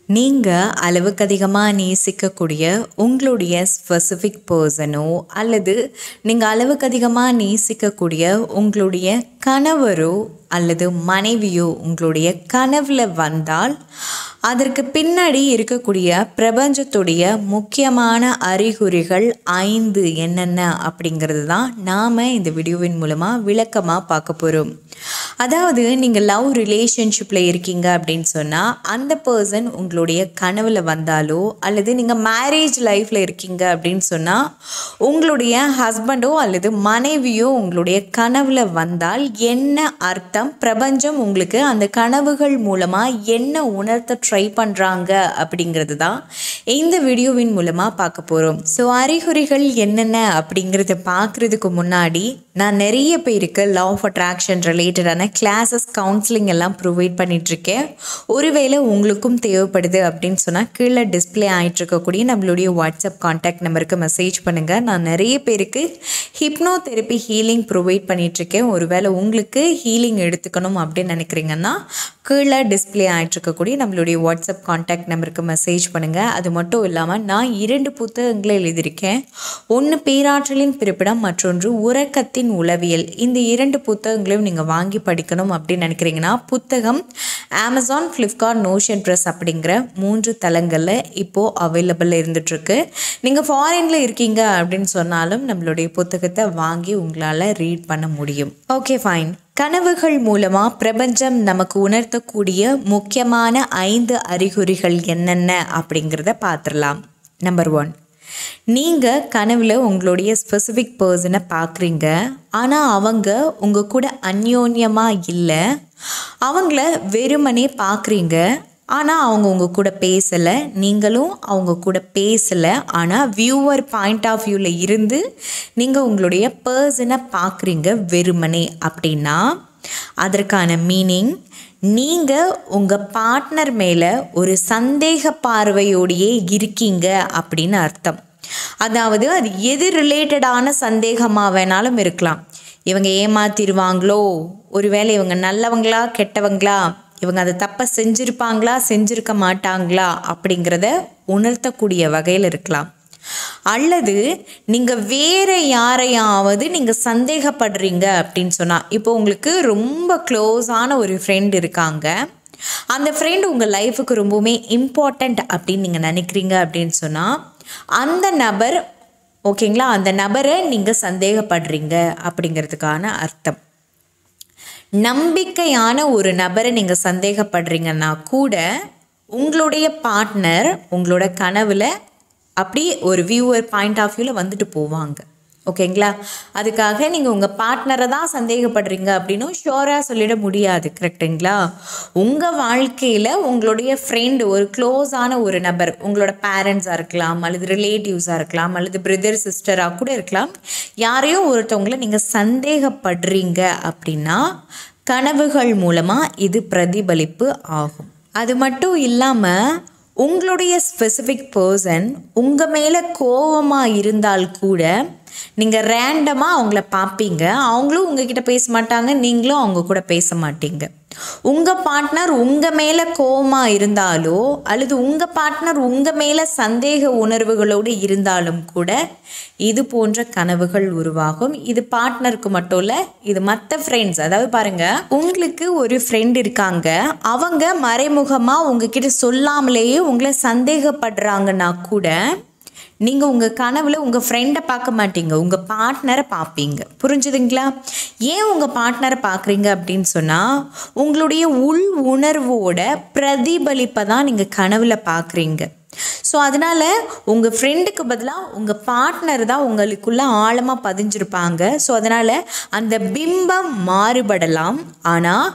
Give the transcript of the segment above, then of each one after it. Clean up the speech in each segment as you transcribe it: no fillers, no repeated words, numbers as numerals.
நீங்க அளவுக்கு அதிகமா நேசிக்கக்கூடிய உங்களுடைய ஸ்பெசிஃபிக் பர்சனோ அல்லது நீங்க அளவுக்கு அதிகமா நேசிக்கக்கூடிய உங்களுடைய கணவரோ அல்லது மனைவியோ உங்களுடைய கனவுல வந்தால் அதற்கு பின்னாடி இருக்கக்கூடிய பிரபஞ்சத்துடைய முக்கியமான அறிகுறிகள் 5 என்னென்ன அப்படிங்கிறது தான் நாம் இந்த வீடியோவின் மூலமாக விளக்கமாக பார்க்க போகிறோம். அதாவது நீங்கள் லவ் ரிலேஷன்ஷிப்பில் இருக்கீங்க அப்படின்னு சொன்னால் அந்த பர்சன் உங்களுடைய கனவில் வந்தாலோ அல்லது நீங்கள் மேரேஜ் லைஃப்பில் இருக்கீங்க அப்படின்னு சொன்னால் உங்களுடைய ஹஸ்பண்டோ அல்லது மனைவியோ உங்களுடைய கனவில் வந்தால் என்ன அர்த்தம், பிரபஞ்சம் உங்களுக்கு அந்த கனவுகள் மூலமாக என்ன உணர்த்த ட்ரை பண்ணுறாங்க அப்படிங்கிறது தான் இந்த வீடியோவின் மூலமாக பார்க்க போகிறோம். ஸோ அறிகுறிகள் என்னென்ன அப்படிங்கிறத பார்க்குறதுக்கு முன்னாடி நான் நிறைய பேருக்கு லா ஆஃப் அட்ராக்ஷன் ரிலேட்டடான கிளாஸஸ் கவுன்சிலிங் எல்லாம் ப்ரொவைட் பண்ணிகிட்ருக்கேன். ஒருவேளை உங்களுக்கும் தேவைப்படுது அப்படின்னு சொன்னால் கீழே டிஸ்பிளே ஆகிட்டு இருக்கக்கூடிய நம்மளுடைய வாட்ஸ்அப் கான்டாக்ட் நம்பருக்கு மெசேஜ் பண்ணுங்கள். நான் நிறைய பேருக்கு ஹிப்னோ தெரப்பி ஹீலிங் ப்ரொவைட் பண்ணிகிட்ருக்கேன். ஒருவேளை உங்களுக்கு ஹீலிங் எடுத்துக்கணும் அப்படின்னு நினைக்கிறீங்கன்னா கீழே டிஸ்பிளே ஆகிட்டு இருக்கக்கூடிய நம்மளுடைய வாட்ஸ்அப் கான்டாக்ட் நம்பருக்கு மெசேஜ் பண்ணுங்கள். அது மட்டும் இல்லாமல் நான் 2 புத்தகங்களை எழுதியிருக்கேன். ஒன்று பேராற்றலின் பிறப்பிடம், மற்றொன்று உறக்கத்தின் உளவியல். இந்த 2 புத்தகங்களையும் நீங்கள் வாங்கி படிக்கணும் அப்படின்னு நினைக்கிறீங்கன்னா புத்தகம் அமேசான், ஃப்ளிப்கார்ட், நோஷன் ப்ரெஸ் அப்படிங்கிற 3 தளங்களில் இப்போது அவைலபிள் இருந்துகிட்ருக்கு. நீங்கள் ஃபாரினில் இருக்கீங்க அப்படின்னு சொன்னாலும் நம்மளுடைய புத்தகத்தை வாங்கி உங்களால் ரீட் பண்ண முடியும். Okay fine. கனவுகள் மூலமாக பிரபஞ்சம் நமக்கு உணர்த்தக்கூடிய முக்கியமான 5 அறிகுறிகள் என்னென்ன அப்படிங்கிறத பார்த்துடலாம். நம்பர் 1, நீங்கள் கனவில் உங்களுடைய ஸ்பெசிஃபிக் பர்சனை பார்க்குறீங்க. ஆனால் அவங்க உங்கள் கூட அந்யோன்யமாக இல்லை. அவங்கள வெறுமனே பார்க்குறீங்க, ஆனால் அவங்க உங்கள் கூட பேசலை, நீங்களும் அவங்க கூட பேசலை. ஆனால் வியூவர் பாயிண்ட் ஆஃப் வியூவில் இருந்து நீங்கள் உங்களுடைய பர்சனை பார்க்குறீங்க வெறுமனே அப்படின்னா அதற்கான மீனிங் நீங்கள் உங்கள் பார்ட்னர் மேலே ஒரு சந்தேக பார்வையோடையே இருக்கீங்க அப்படின்னு அர்த்தம். அதாவது அது எது ரிலேட்டடான சந்தேகமாக வேணாலும் இருக்கலாம். இவங்க ஏமாத்திடுவாங்களோ, ஒருவேளை இவங்க நல்லவங்களா கெட்டவங்களா, இவங்க அதை தப்பை செஞ்சுருப்பாங்களா செஞ்சுருக்க மாட்டாங்களா அப்படிங்கிறத உணர்த்தக்கூடிய வகையில் இருக்கலாம். அல்லது நீங்கள் வேறு யாரையாவது நீங்கள் சந்தேகப்படுறீங்க அப்படின்னு சொன்னால், இப்போ உங்களுக்கு ரொம்ப க்ளோஸான ஒரு ஃப்ரெண்ட் இருக்காங்க. அந்த ஃப்ரெண்ட் உங்கள் லைஃபுக்கு ரொம்பவுமே இம்பார்ட்டண்ட் அப்படின்னு நீங்கள் நினைக்கிறீங்க அப்படின்னு சொன்னால் அந்த நபர் ஓகேங்களா, அந்த நபரை நீங்கள் சந்தேகப்படுறீங்க அப்படிங்கிறதுக்கான அர்த்தம். நம்பிக்கையான ஒரு நபரை நீங்கள் சந்தேகப்படுறீங்கன்னா கூட உங்களுடைய பார்ட்னர் உங்களோட கனவில் அப்படி ஒரு வியூவர் பாயிண்ட் ஆஃப் வியூவில் வந்துட்டு போவாங்க. ஓகேங்களா, அதுக்காக நீங்கள் உங்கள் பார்ட்னரை தான் சந்தேகப்படுறீங்க அப்படின்னும் ஷோராக சொல்லிட முடியாது. கரெக்டுங்களா? உங்கள் வாழ்க்கையில் உங்களுடைய ஃப்ரெண்டு, ஒரு க்ளோஸான ஒரு நபர், உங்களோட பேரண்ட்ஸாக இருக்கலாம், அல்லது ரிலேட்டிவ்ஸாக இருக்கலாம், அல்லது பிரதர் சிஸ்டராக கூட இருக்கலாம், யாரையும் ஒருத்தவங்களை நீங்கள் சந்தேகப்படுறீங்க அப்படின்னா கனவுகள் மூலமாக இது பிரதிபலிப்பு ஆகும். அது மட்டும் இல்லாமல் உங்களுடைய ஸ்பெசிஃபிக் பர்சன் உங்கள் மேலே கோபமாக இருந்தால் கூட நீங்கள் ரேண்டமாக அவங்கள பார்ப்பீங்க. அவங்களும் உங்ககிட்ட பேச மாட்டாங்க, நீங்களும் அவங்க கூட பேச மாட்டீங்க. உங்கள் பார்ட்னர் உங்கள் மேலே கோபமாக இருந்தாலோ அல்லது உங்கள் பார்ட்னர் உங்கள் மேலே சந்தேக உணர்வுகளோடு இருந்தாலும் கூட இது போன்ற கனவுகள் உருவாகும். இது பார்ட்னருக்கு மட்டும் இல்லை, இது மற்ற ஃப்ரெண்ட்ஸ். அதாவது பாருங்கள், உங்களுக்கு ஒரு ஃப்ரெண்ட் இருக்காங்க, அவங்க மறைமுகமாக உங்ககிட்ட சொல்லாமலேயே உங்களை சந்தேகப்படுறாங்கன்னா கூட நீங்கள் உங்கள் கனவில் உங்கள் ஃப்ரெண்டை பார்க்க மாட்டீங்க, உங்கள் பார்ட்னரை பார்ப்பீங்க. புரிஞ்சுதுங்களா? ஏன் உங்கள் பார்ட்னரை பார்க்குறீங்க அப்படின்னு சொன்னால் உங்களுடைய உள் உணர்வோட பிரதிபலிப்பை தான் நீங்கள் கனவில் பார்க்குறீங்க. ஸோ அதனால் உங்கள் ஃப்ரெண்டுக்கு பதிலாக உங்கள் பார்ட்னர் தான் உங்களுக்குள்ளே ஆழமாக பதிஞ்சிருப்பாங்க. ஸோ அதனால் அந்த பிம்பம் மாறுபடலாம், ஆனால்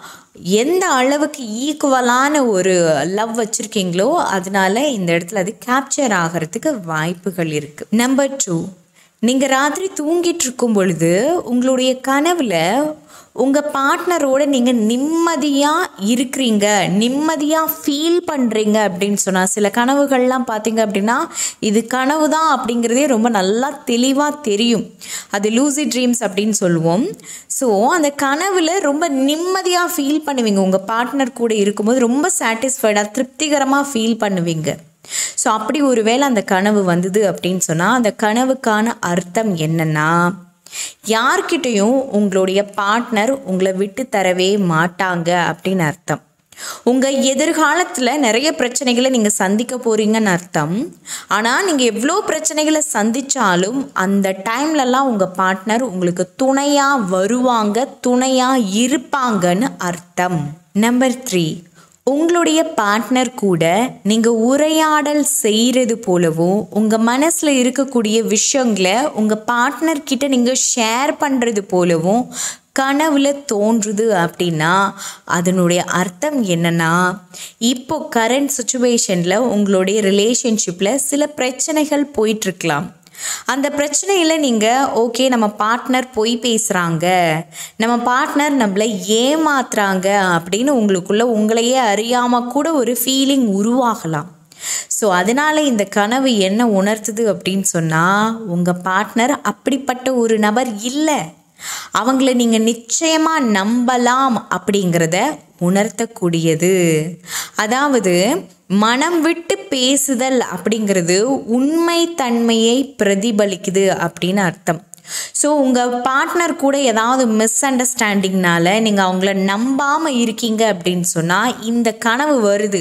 எந்த அளவுக்கு ஈக்குவலான ஒரு லவ் வச்சுருக்கீங்களோ அதனால இந்த இடத்துல அது கேப்சர் ஆகிறதுக்கு வாய்ப்புகள் இருக்குது. நம்பர் 2, நீங்கள் ராத்திரி தூங்கிட்டு இருக்கும் பொழுது உங்களுடைய கனவில் உங்கள் பார்ட்னரோடு நீங்கள் நிம்மதியாக இருக்கிறீங்க, நிம்மதியாக ஃபீல் பண்ணுறீங்க அப்படின்னு சொன்னால், சில கனவுகள்லாம் பார்த்தீங்க அப்படின்னா இது கனவு தான் அப்படிங்கிறதே ரொம்ப நல்லா தெளிவாக தெரியும். அது லூசிட் ட்ரீம்ஸ் அப்படின்னு சொல்லுவோம். ஸோ அந்த கனவில் ரொம்ப நிம்மதியாக ஃபீல் பண்ணுவீங்க. உங்கள் பார்ட்னர் கூட இருக்கும்போது ரொம்ப சாட்டிஸ்ஃபைடாக திருப்திகரமாக ஃபீல் பண்ணுவீங்க. ஸோ அப்படி ஒரு வேளை அந்த கனவு வந்தது அப்படின்னு சொன்னால், அந்த கனவுக்கான அர்த்தம் என்னென்னா, யார்கிட்டையும் உங்களுடைய பார்ட்னர் உங்களை விட்டு தரவே மாட்டாங்க அப்படின்னு அர்த்தம். உங்கள் எதிர்காலத்தில் நிறைய பிரச்சனைகளை நீங்கள் சந்திக்க போகிறீங்கன்னு அர்த்தம். ஆனால் நீங்கள் எவ்வளோ பிரச்சனைகளை சந்தித்தாலும் அந்த டைம்லலாம் உங்கள் பார்ட்னர் உங்களுக்கு துணையாக வருவாங்க, துணையாக இருப்பாங்கன்னு அர்த்தம். நம்பர் 3, உங்களுடைய பார்ட்னர் கூட நீங்கள் உரையாடல் செய்கிறது போலவும் உங்கள் மனசில் இருக்கக்கூடிய விஷயங்களை உங்கள் பார்ட்னர்கிட்ட நீங்கள் ஷேர் பண்ணுறது போலவும் கனவுல தோன்றுது அப்படின்னா அதனுடைய அர்த்தம் என்னன்னா, இப்போ கரண்ட் சுச்சுவேஷனில் உங்களுடைய ரிலேஷன்ஷிப்பில் சில பிரச்சனைகள் போயிட்டுருக்கலாம். அந்த பிரச்சனையில் நீங்கள் ஓகே நம்ம பார்ட்னர் பொய் பேசுகிறாங்க, நம்ம பார்ட்னர் நம்மளை ஏமாத்துறாங்க அப்படின்னு உங்களுக்குள்ள உங்களையே அறியாமல் கூட ஒரு ஃபீலிங் உருவாகலாம். ஸோ அதனால் இந்த கனவு என்ன உணர்த்துது அப்படின்னு சொன்னால், உங்கள் பார்ட்னர் அப்படிப்பட்ட ஒரு நபர் இல்லை, அவங்கள நீங்கள் நிச்சயமாக நம்பலாம் அப்படிங்கிறத உணர்த்தக்கூடியது. அதாவது மனம் விட்டு பேசுதல் அப்படிங்கிறது உண்மை தன்மையை பிரதிபலிக்குது அப்படின்னு அர்த்தம். ஸோ உங்கள் பார்ட்னர் கூட ஏதாவது மிஸ் அண்டர்ஸ்டாண்டிங்னால நீங்கள் அவங்கள நம்பாமல் இருக்கீங்க அப்படின்னு சொன்னால் இந்த கனவு வருது.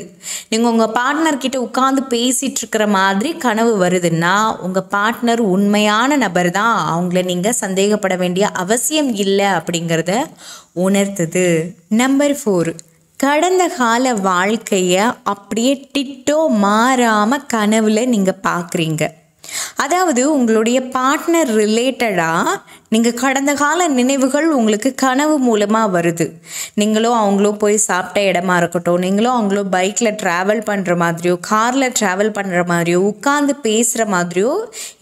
நீங்கள் உங்கள் பார்ட்னர்கிட்ட உட்காந்து பேசிகிட்டு இருக்கிற மாதிரி கனவு வருதுன்னா உங்கள் பார்ட்னர் உண்மையான நபர் தான், அவங்கள நீங்கள் சந்தேகப்பட வேண்டிய அவசியம் இல்லை அப்படிங்கிறத உணர்த்துது. நம்பர் 4, கடந்த கால வாழ்க்கையை அப்படியே டிட்டோ மாறாமல் கனவுல நீங்கள் பார்க்குறீங்க. அதாவது உங்களுடைய பார்ட்னர் ரிலேட்டடாக நீங்கள் கடந்த கால நினைவுகள் உங்களுக்கு கனவு மூலமாக வருது. நீங்களோ அவங்களோ போய் சாப்பிட்ட இடமா இருக்கட்டும், நீங்களோ அவங்களோ பைக்கில் ட்ராவல் பண்ணுற மாதிரியோ காரில் ட்ராவல் பண்ணுற மாதிரியோ உட்காந்து பேசுகிற மாதிரியோ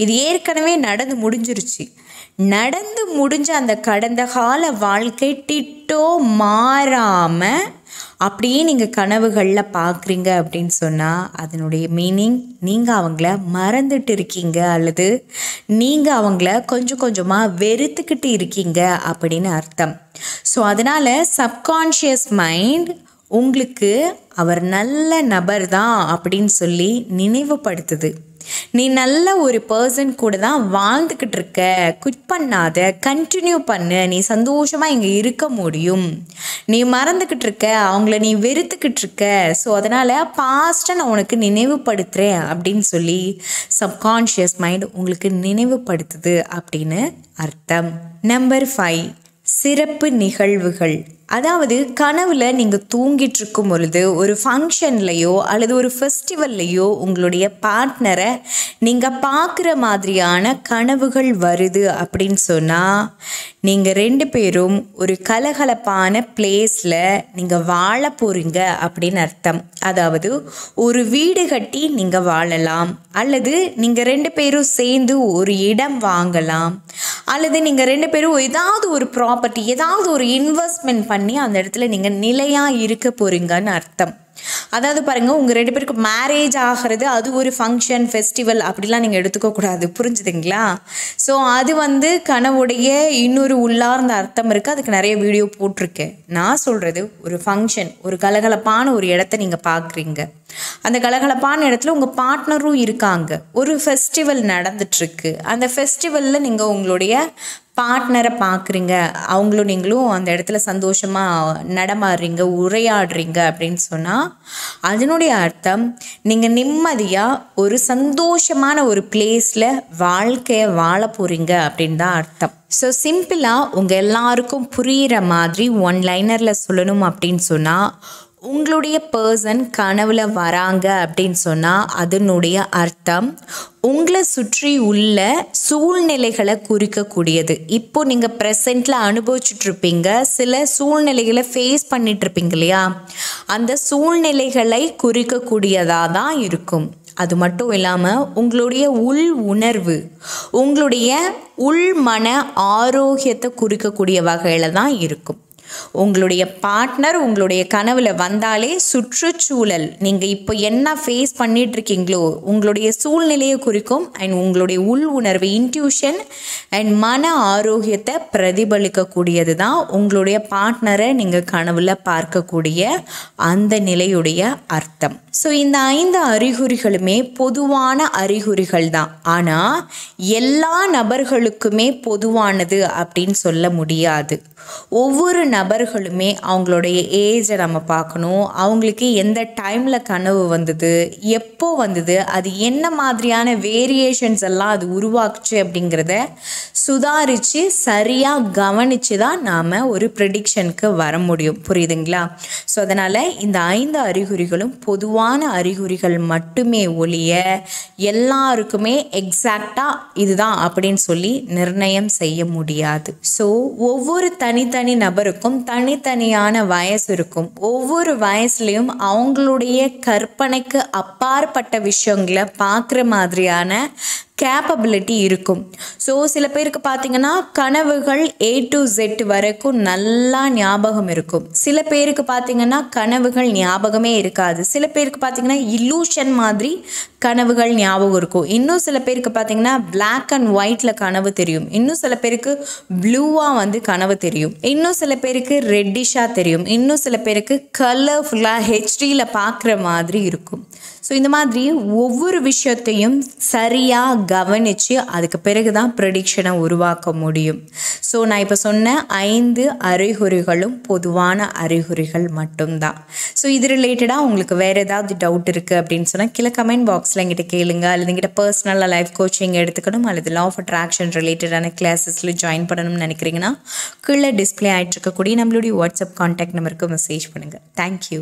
இது ஏற்கனவே நடந்து முடிஞ்சிருச்சு. நடந்து முடிஞ்ச அந்த கடந்த கால வாழ்க்கை டிட்டோ மாறாமல் அப்படியே நீங்கள் கனவுகளில் பார்க்குறீங்க அப்படின்னு சொன்னால் அதனுடைய மீனிங் நீங்கள் அவங்கள மறந்துட்டு இருக்கீங்க அல்லது நீங்கள் அவங்கள கொஞ்சம் கொஞ்சமாக வெறுத்துக்கிட்டு இருக்கீங்க அப்படின்னு அர்த்தம். ஸோ அதனால் சப்கான்ஷியஸ் மைண்ட் உங்களுக்கு அவர் நல்ல நபர் தான் அப்படின்னு சொல்லி நினைவுபடுத்துது. நீ நல்ல ஒரு பர்சன் கூட தான் வாழ்ந்துக்கிட்டு இருக்க, குவிட் பண்ணாத, கண்டினியூ பண்ணு, நீ சந்தோஷமாக இங்கே இருக்க முடியும், நீ மறந்துக்கிட்டு இருக்க, அவங்கள நீ வெறுத்துக்கிட்டு இருக்க, ஸோ அதனால் பாஸ்ட்டை நான் உனக்கு நினைவுபடுத்துகிறேன் அப்படின்னு சொல்லி சப்கான்ஷியஸ் மைண்ட் உங்களுக்கு நினைவுபடுத்துது அப்படின்னு அர்த்தம். நம்பர் 5, சிறப்பு நிகழ்வுகள். அதாவது கனவுல நீங்கள் தூங்கிட்டு இருக்கும் பொழுது ஒரு ஃபங்க்ஷன்லையோ அல்லது ஒரு ஃபெஸ்டிவல்லையோ உங்களுடைய பார்ட்னரை நீங்கள் பார்க்குற மாதிரியான கனவுகள் வருது அப்படின்னு சொன்னால் நீங்கள் 2 பேரும் ஒரு கலகலப்பான பிளேஸில் நீங்கள் வாழ போகிறீங்க அப்படின்னு அர்த்தம். அதாவது ஒரு வீடு கட்டி நீங்கள் வாழலாம், அல்லது நீங்கள் 2 பேரும் சேர்ந்து ஒரு இடம் வாங்கலாம், அல்லது நீங்கள் 2 பேரும் ஏதாவது ஒரு ப்ராப்பர்ட்டி ஏதாவது ஒரு இன்வெஸ்ட்மெண்ட் பண்ணி அந்த இடத்துல நீங்கள் நிலையாக இருக்க போகிறீங்கன்னு அர்த்தம். அதாவது பாருங்கள், உங்கள் 2 பேருக்கு மேரேஜ் ஆகிறது அது ஒரு ஃபங்க்ஷன் ஃபெஸ்டிவல் அப்படிலாம் நீங்கள் எடுத்துக்கக்கூடாது, புரிஞ்சுதுங்களா? ஸோ அது கனவுடைய இன்னொரு உள்ளார்ந்த அர்த்தம் இருக்குது, அதுக்கு நிறைய வீடியோ போட்டிருக்கேன். நான் சொல்கிறது ஒரு ஃபங்க்ஷன், ஒரு கலகலப்பான ஒரு இடத்த நீங்கள் பார்க்குறீங்க, அந்த கலகலப்பான இடத்துல உங்கள் பார்ட்னரும் இருக்காங்க, ஒரு ஃபெஸ்டிவல் நடந்துட்டுருக்கு, அந்த ஃபெஸ்டிவலில் நீங்கள் உங்களுடைய பார்ட்னரை பார்க்குறீங்க, அவங்களும் நீங்களும் அந்த இடத்துல சந்தோஷமாக நடமாடுறீங்க, உரையாடுறீங்க அப்படின்னு சொன்னால் அதனுடைய அர்த்தம் நீங்கள் நிம்மதியாக ஒரு சந்தோஷமான ஒரு பிளேஸில் வாழ்க்கையை வாழ போகிறீங்க அப்படின்னு தான் அர்த்தம். ஸோ சிம்பிளாக உங்கள் எல்லாருக்கும் புரிகிற மாதிரி 1 லைனரில் சொல்லணும் அப்படின்னு சொன்னால், உங்களுடைய பர்சன் கனவுல வராங்க அப்படின்னு சொன்னால் அதனுடைய அர்த்தம் உங்களை சுற்றி உள்ள சூழ்நிலைகளை குறிக்கக்கூடியது. இப்போ நீங்கள் ப்ரெசென்ட்டில் அனுபவிச்சுட்ருப்பீங்க, சில சூழ்நிலைகளை ஃபேஸ் பண்ணிகிட்ருப்பீங்க இல்லையா, அந்த சூழ்நிலைகளை குறிக்கக்கூடியதாக தான் இருக்கும். அது மட்டும் இல்லாமல் உங்களுடைய உள் உணர்வு, உங்களுடைய உள் மன ஆரோக்கியத்தை குறிக்கக்கூடிய வகையில் தான் இருக்கும். உங்களுடைய பார்ட்னர் உங்களுடைய கனவில் வந்தாலே சுற்றுச்சூழல் நீங்கள் இப்போ என்ன ஃபேஸ் பண்ணிட்டு இருக்கீங்களோ உங்களுடைய சூழ்நிலையை குறிக்கும் அண்ட் உங்களுடைய உள் உணர்வு இன்ட்யூஷன் அண்ட் மன ஆரோக்கியத்தை பிரதிபலிக்கக்கூடியது தான் உங்களுடைய பார்ட்னரை நீங்கள் கனவில் பார்க்கக்கூடிய அந்த நிலையுடைய அர்த்தம். ஸோ இந்த 5 அறிகுறிகளுமே பொதுவான அறிகுறிகள் தான். ஆனால் எல்லா நபர்களுக்குமே பொதுவானது அப்படின்னு சொல்ல முடியாது. ஒவ்வொரு நபர்களுமே அவங்களுடைய ஏஜை நம்ம பார்க்கணும், அவங்களுக்கு எந்த டைமில் கனவு வந்தது, எப்போ வந்தது, அது என்ன மாதிரியான வேரியேஷன்ஸ் எல்லாம் அது உருவாக்குச்சு அப்படிங்கிறத சுதாரித்து சரியாக கவனித்து தான் நாம் ஒரு ப்ரெடிக்ஷனுக்கு வர முடியும். புரியுதுங்களா? ஸோ அதனால் இந்த 5 அறிகுறிகளும் பொதுவான அறிகுறிகள் மட்டுமே ஒழிய எல்லாருக்குமே எக்ஸாக்டாக இதுதான் அப்படின்னு சொல்லி நிர்ணயம் செய்ய முடியாது. ஸோ ஒவ்வொரு தனித்தனி நபருக்கும் தனித்தனியான வயசு இருக்கும். ஒவ்வொரு வயசுலையும் அவங்களுடைய கற்பனைக்கு அப்பாற்பட்ட விஷயங்களை பார்க்குற மாதிரியான கேப்பபிலிட்டி இருக்கும். ஸோ சில பேருக்கு பார்த்திங்கன்னா கனவுகள் A to Z வரைக்கும் நல்லா ஞாபகம் இருக்கும். சில பேருக்கு பார்த்திங்கன்னா கனவுகள் ஞாபகமே இருக்காது. சில பேருக்கு பார்த்திங்கன்னா இல்லூஷன் மாதிரி கனவுகள் ஞாபகம் இருக்கும். இன்னும் சில பேருக்கு பார்த்திங்கன்னா பிளாக் அண்ட் ஒயிட்டில் கனவு தெரியும். இன்னும் சில பேருக்கு ப்ளூவாக கனவு தெரியும். இன்னும் சில பேருக்கு ரெட்டிஷாக தெரியும். இன்னும் சில பேருக்கு கலர்ஃபுல்லாக ஹெச்டியில் பார்க்குற மாதிரி இருக்கும். ஸோ இந்த மாதிரி ஒவ்வொரு விஷயத்தையும் சரியாக கவனித்து அதுக்கு பிறகு தான் ப்ரெடிக்ஷனை உருவாக்க முடியும். ஸோ நான் இப்போ சொன்ன 5 அறிகுறிகளும் பொதுவான அறிகுறிகள் மட்டும்தான். ஸோ இது ரிலேட்டடாக உங்களுக்கு வேறு ஏதாவது டவுட் இருக்குது அப்படின்னு சொன்னால் கீழே கமெண்ட் பாக்ஸில் எங்கிட்ட கேளுங்க. அல்லது எங்கிட்ட பர்சனலாக லைஃப் கோச்சிங் எடுத்துக்கணும் அல்லது லா ஆஃப் அட்ராக்ஷன் ரிலேட்டடான கிளாஸஸில் ஜாயின் பண்ணணும்னு நினைக்கிறீங்கன்னா கீழே டிஸ்பிளே ஆகிட்டு இருக்கக்கூடிய நம்மளுடைய வாட்ஸ்அப் கான்டாக்ட் நம்பருக்கு மெசேஜ் பண்ணுங்கள். தேங்க்யூ.